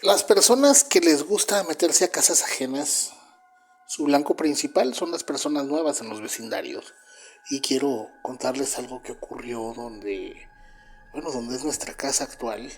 Las personas que les gusta meterse a casas ajenas, su blanco principal son las personas nuevas en los vecindarios. Y quiero contarles algo que ocurrió donde es nuestra casa actual.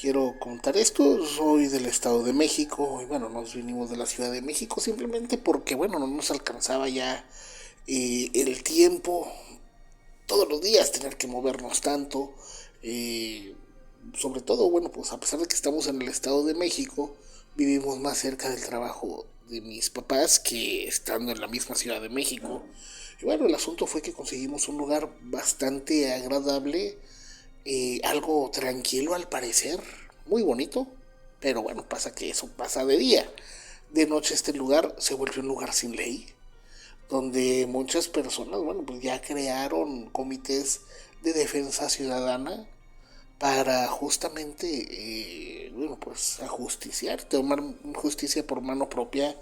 Quiero contar esto, soy del Estado de México y bueno, nos vinimos de la Ciudad de México simplemente porque bueno, no nos alcanzaba ya el tiempo todos los días tener que movernos tanto. eh, Sobre todo, bueno, pues a pesar de que estamos en el Estado de México, vivimos más cerca del trabajo de mis papás que estando en la misma Ciudad de México. Y bueno, el asunto fue que conseguimos un lugar bastante agradable, algo tranquilo al parecer, muy bonito, pero bueno, pasa que eso pasa de día. De noche este lugar se vuelve un lugar sin ley, donde muchas personas, bueno, pues ya crearon comités de defensa ciudadana para justamente, bueno, pues ajusticiar, tomar justicia por mano propia.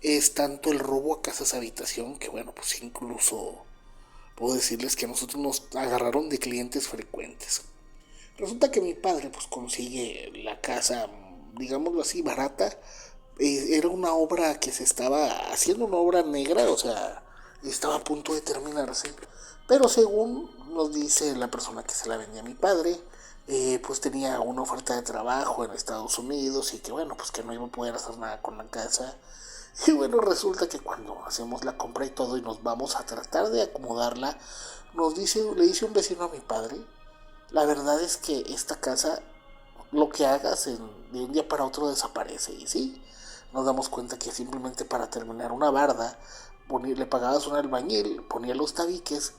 Es tanto el robo a casas habitación que, bueno, pues incluso puedo decirles que a nosotros nos agarraron de clientes frecuentes. Resulta que mi padre pues consigue la casa, digámoslo así, barata. Era una obra que se estaba haciendo, una obra negra, o sea, estaba a punto de terminarse. Pero según nos dice la persona que se la vendía a mi padre, pues tenía una oferta de trabajo en Estados Unidos y que bueno, pues que no iba a poder hacer nada con la casa. Y bueno, resulta que cuando hacemos la compra y todo y nos vamos a tratar de acomodarla, le dice un vecino a mi padre, la verdad es que esta casa, lo que hagas de un día para otro desaparece. Y sí, nos damos cuenta que simplemente para terminar una barda, le pagabas un albañil, ponía los tabiques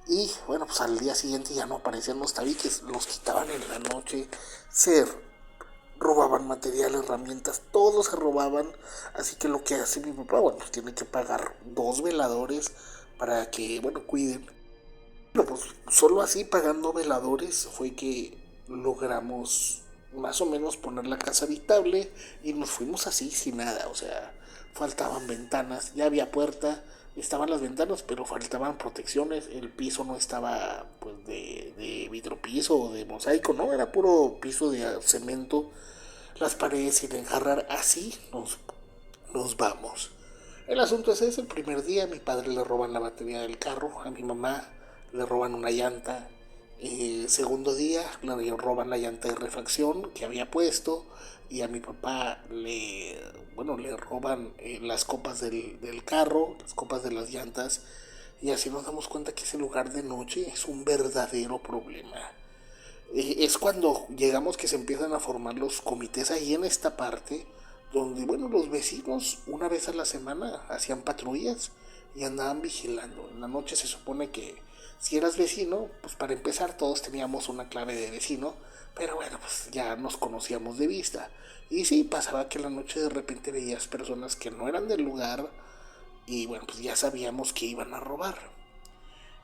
y bueno, pues al día siguiente ya no aparecían los tabiques, los quitaban en la noche, se robaban material, herramientas, todo se robaban. Así que lo que hace mi papá, bueno, pues tiene que pagar dos veladores para que, bueno, cuiden. Bueno, pues solo así pagando veladores fue que logramos más o menos poner la casa habitable y nos fuimos así sin nada, o sea, faltaban ventanas, ya había puerta, estaban las ventanas, pero faltaban protecciones, el piso no estaba pues de vidropiso o de mosaico, no, era puro piso de cemento, las paredes sin enjarrar, así nos vamos. El asunto es ese, el primer día a mi padre le roban la batería del carro, a mi mamá le roban una llanta. Segundo día le roban la llanta de refacción que había puesto y a mi papá bueno, le roban las copas del carro, las copas de las llantas y así nos damos cuenta que ese lugar de noche es un verdadero problema. Es cuando llegamos que se empiezan a formar los comités ahí en esta parte, donde, bueno, los vecinos una vez a la semana hacían patrullas y andaban vigilando. En la noche se supone que si eras vecino, pues para empezar todos teníamos una clave de vecino, pero bueno, pues ya nos conocíamos de vista. Y sí, pasaba que en la noche de repente veías personas que no eran del lugar y bueno, pues ya sabíamos que iban a robar.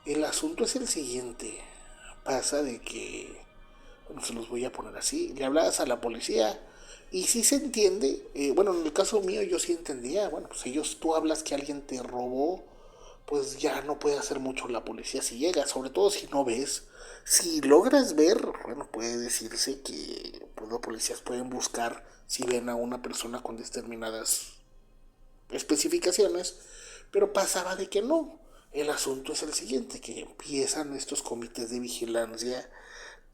El asunto es el siguiente, pasa de que bueno, se los voy a poner así, le hablabas a la policía y si se entiende, bueno, en el caso mío yo sí entendía, bueno, pues tú hablas que alguien te robó, pues ya no puede hacer mucho la policía si llega, sobre todo si no ves. Si logras ver, bueno, puede decirse que pues, los policías pueden buscar si ven a una persona con determinadas especificaciones, pero pasaba de que no. El asunto es el siguiente, que empiezan estos comités de vigilancia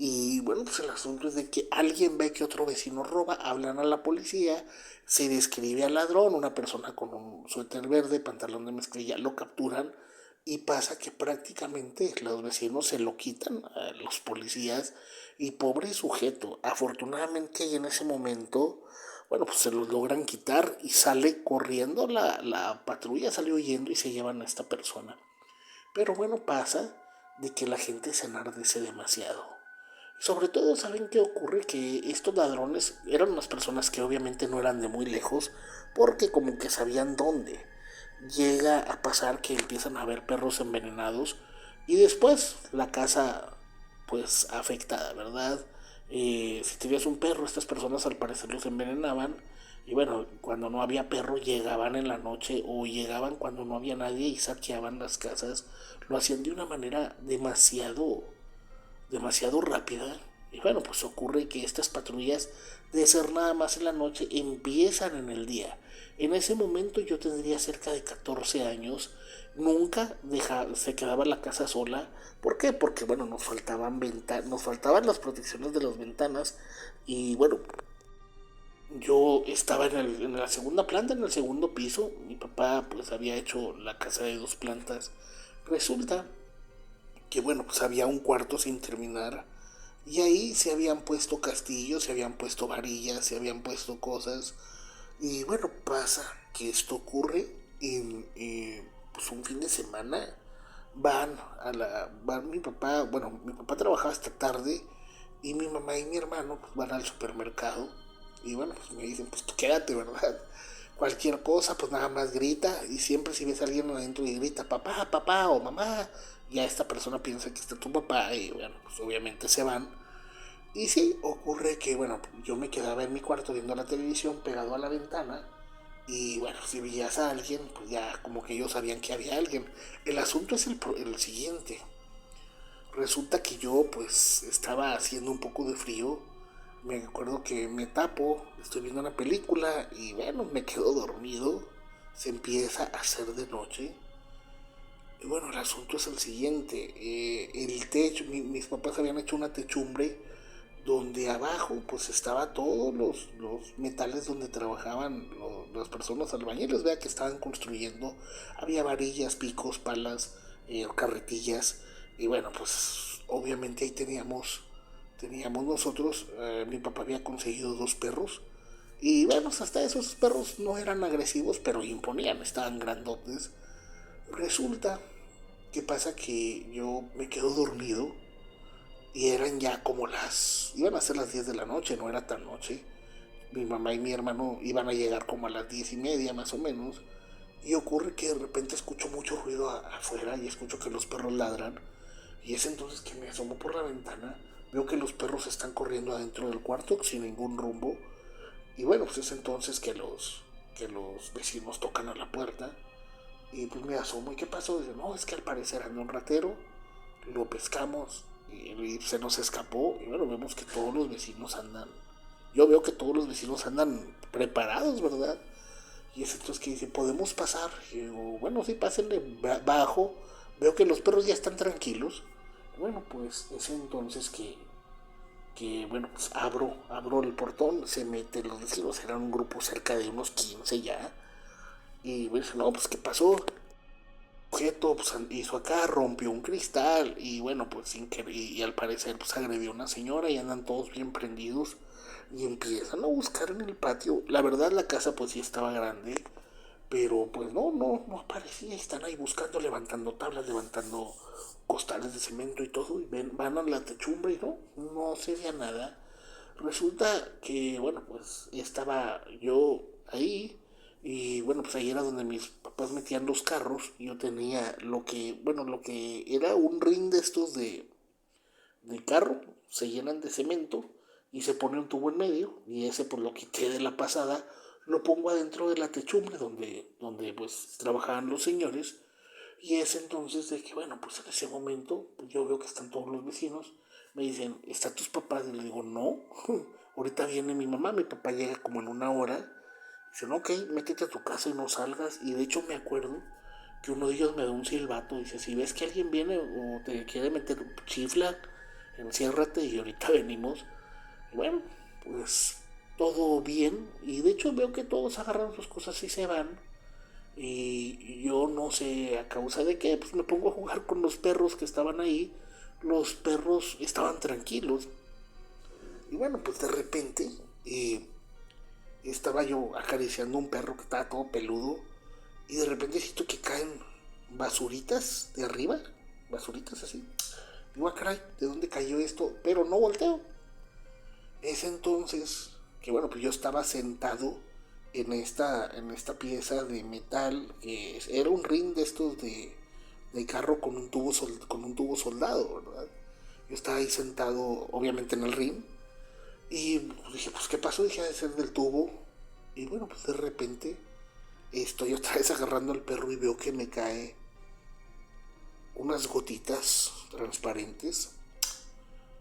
y bueno, pues el asunto es de que alguien ve que otro vecino roba, hablan a la policía, se describe al ladrón, una persona con un suéter verde, pantalón de mezclilla, lo capturan y pasa que prácticamente los vecinos se lo quitan a los policías y pobre sujeto, afortunadamente en ese momento, bueno, pues se los logran quitar y sale corriendo, la patrulla sale huyendo y se llevan a esta persona. Pero bueno, pasa de que la gente se enardece demasiado. Sobre todo, ¿saben qué ocurre? Que estos ladrones eran unas personas que obviamente no eran de muy lejos, porque como que sabían dónde. Llega a pasar que empiezan a haber perros envenenados y después la casa pues afectada, ¿verdad? Si tenías un perro, estas personas al parecer los envenenaban y bueno, cuando no había perro llegaban en la noche o llegaban cuando no había nadie y saqueaban las casas. Lo hacían de una manera demasiado rápida Y bueno, pues ocurre que estas patrullas, de ser nada más en la noche, empiezan en el día. En ese momento yo tendría cerca de 14 años. Nunca se quedaba la casa sola. ¿Por qué? Porque bueno, nos faltaban las protecciones de las ventanas. Y bueno, yo estaba en la segunda planta, en el segundo piso. Mi papá pues había hecho la casa de 2 plantas. Resulta que bueno, pues había un cuarto sin terminar y ahí se habían puesto castillos, se habían puesto varillas, se habían puesto cosas. Y bueno, pasa que esto ocurre y pues un fin de semana van mi papá trabajaba hasta tarde y mi mamá y mi hermano pues van al supermercado y bueno, pues me dicen, pues tú quédate, ¿verdad? Cualquier cosa, pues nada más grita y siempre si ves a alguien adentro y grita, papá, papá o mamá, ya esta persona piensa que está tu papá y bueno, pues obviamente se van. Y sí, ocurre que, bueno, yo me quedaba en mi cuarto viendo la televisión pegado a la ventana y bueno, si veías a alguien, pues ya como que ellos sabían que había alguien. El asunto es el siguiente. Resulta que yo pues estaba haciendo un poco de frío. Me acuerdo que me tapo, estoy viendo una película y bueno, me quedo dormido. Se empieza a hacer de noche. Y bueno, el asunto es el siguiente. El techo, mis papás habían hecho una techumbre donde abajo pues estaba todos los metales donde trabajaban las personas albañiles, vea que estaban construyendo. Había varillas, picos, palas, carretillas. Y bueno, pues obviamente ahí teníamos nosotros, mi papá había conseguido 2 perros. Y bueno, hasta esos perros no eran agresivos, pero imponían, estaban grandotes. Resulta que pasa que yo me quedo dormido y eran ya como iban a ser las 10 de la noche, no era tan noche. Mi mamá y mi hermano iban a llegar como a las 10:30 más o menos. Y ocurre que de repente escucho mucho ruido afuera y escucho que los perros ladran. Y es entonces que me asomo por la ventana, veo que los perros están corriendo adentro del cuarto sin ningún rumbo. Y bueno, pues es entonces que los vecinos tocan a la puerta. Y pues me asomo, ¿y qué pasó? Dice, no, es que al parecer anda un ratero, lo pescamos y se nos escapó. Y bueno, vemos que todos los vecinos andan. Yo veo que todos los vecinos andan preparados, ¿verdad? Y es entonces que dice, ¿podemos pasar? Y digo, bueno, sí, pásenle, bajo. Veo que los perros ya están tranquilos. Y bueno, pues es entonces que bueno, pues abro el portón, se meten los vecinos, eran un grupo cerca de unos 15 ya. Y me dice, no, pues ¿qué pasó? Objeto pues, hizo acá, rompió un cristal y bueno, pues sin querer, y al parecer pues agredió a una señora y andan todos bien prendidos y empiezan a buscar en el patio. La verdad la casa pues sí estaba grande, pero pues no aparecía. Están ahí buscando, levantando tablas, levantando costales de cemento y todo y van a la techumbre y no se veía nada. Resulta que, bueno, pues estaba yo ahí y bueno, pues ahí era donde mis papás metían los carros y yo tenía lo que era un ring de estos de carro, se llenan de cemento y se pone un tubo en medio y ese pues lo quité de la pasada, lo pongo adentro de la techumbre donde pues trabajaban los señores y es entonces de que, bueno, pues en ese momento pues yo veo que están todos los vecinos. Me dicen, ¿están tus papás? Y le digo, no, ahorita viene mi mamá, mi papá llega como en una hora. Dicen, ok, métete a tu casa y no salgas. Y de hecho me acuerdo que uno de ellos me da un silbato. Dice, si ves que alguien viene o te quiere meter chifla, enciérrate y ahorita venimos. Y bueno, pues todo bien. Y de hecho veo que todos agarran sus cosas y se van. Y yo no sé a causa de qué, pues me pongo a jugar con los perros que estaban ahí. Los perros estaban tranquilos. Y bueno, pues de repente estaba yo acariciando un perro que estaba todo peludo. Y de repente siento que caen basuritas de arriba. Basuritas así. Digo, ah, caray, ¿de dónde cayó esto? Pero no volteo. Es entonces que bueno, pues yo estaba sentado en esta pieza de metal que era un ring de estos de carro con un tubo soldado, ¿verdad? Yo estaba ahí sentado, obviamente en el ring, y pues dije, pues ¿qué pasó? Dije, de ser del tubo. Y bueno, pues de repente estoy otra vez agarrando al perro y veo que me cae unas gotitas transparentes.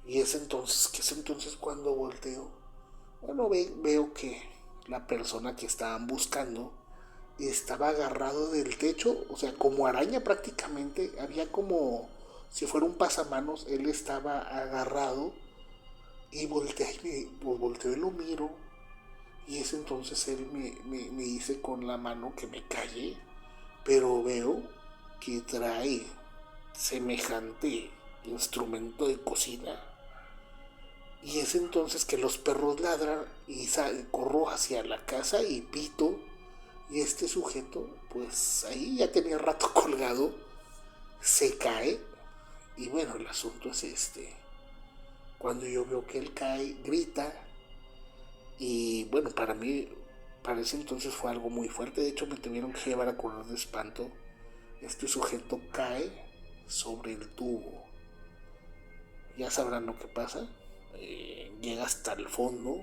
Y es entonces cuando volteo. Bueno, veo que la persona que estaban buscando estaba agarrado del techo, o sea, como araña prácticamente. Había como si fuera un pasamanos, él estaba agarrado y volteo y lo miro. Y es entonces él me dice con la mano que me calle, pero veo que trae semejante instrumento de cocina. Y es entonces que los perros ladran y corro hacia la casa y pito. Y este sujeto, pues ahí ya tenía rato colgado, se cae. Y bueno, el asunto es este. Cuando yo veo que él cae, grita. Y bueno, para ese entonces fue algo muy fuerte. De hecho, me tuvieron que llevar a curar de espanto. Este sujeto cae sobre el tubo. Ya sabrán lo que pasa. Llega hasta el fondo.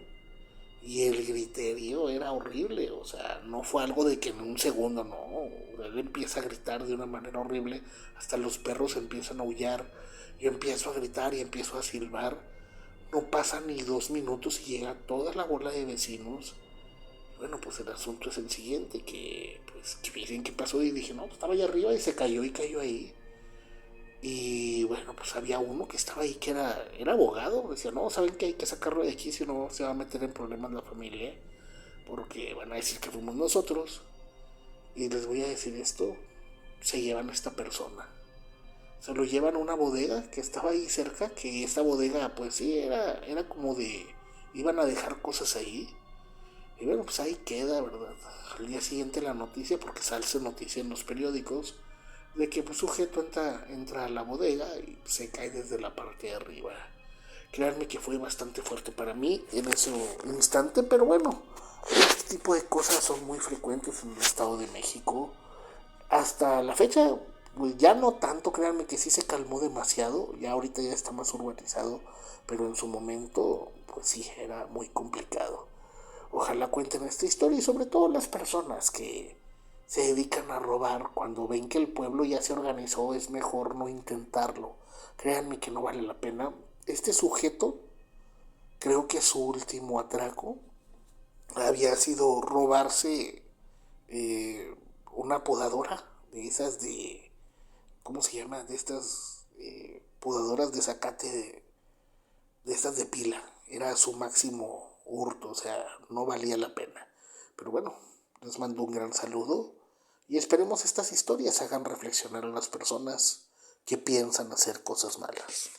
Y el griterío era horrible. O sea, no fue algo de que en un segundo, no. Él empieza a gritar de una manera horrible. Hasta los perros empiezan a aullar. Yo empiezo a gritar y empiezo a silbar. No pasan ni 2 minutos y llega toda la bola de vecinos. Bueno, pues el asunto es el siguiente, que pues que dicen qué pasó y dije, no, pues estaba allá arriba y se cayó y cayó ahí. Y bueno, pues había uno que estaba ahí que era abogado. Decía, no, ¿saben que hay que sacarlo de aquí si no se va a meter en problemas la familia? Porque van a decir que fuimos nosotros. Y les voy a decir esto, se llevan a esta persona. Se lo llevan a una bodega que estaba ahí cerca, que esta bodega pues sí, era como de... Iban a dejar cosas ahí. Y bueno, pues ahí queda, ¿verdad? Al día siguiente la noticia, porque sale noticia en los periódicos, de que pues sujeto entra a la bodega y se cae desde la parte de arriba. Créanme que fue bastante fuerte para mí en ese instante, pero bueno, este tipo de cosas son muy frecuentes en el Estado de México. Hasta la fecha, pues ya no tanto, créanme que sí se calmó demasiado, ya ahorita ya está más urbanizado, pero en su momento, pues sí, era muy complicado. Ojalá cuenten esta historia y sobre todo las personas que se dedican a robar cuando ven que el pueblo ya se organizó, es mejor no intentarlo. Créanme que no vale la pena. Este sujeto, creo que su último atraco había sido robarse una podadora de esas de, ¿cómo se llama? De estas podadoras de zacate de estas de pila. Era su máximo hurto, o sea, no valía la pena. Pero bueno, les mando un gran saludo y esperemos estas historias hagan reflexionar a las personas que piensan hacer cosas malas.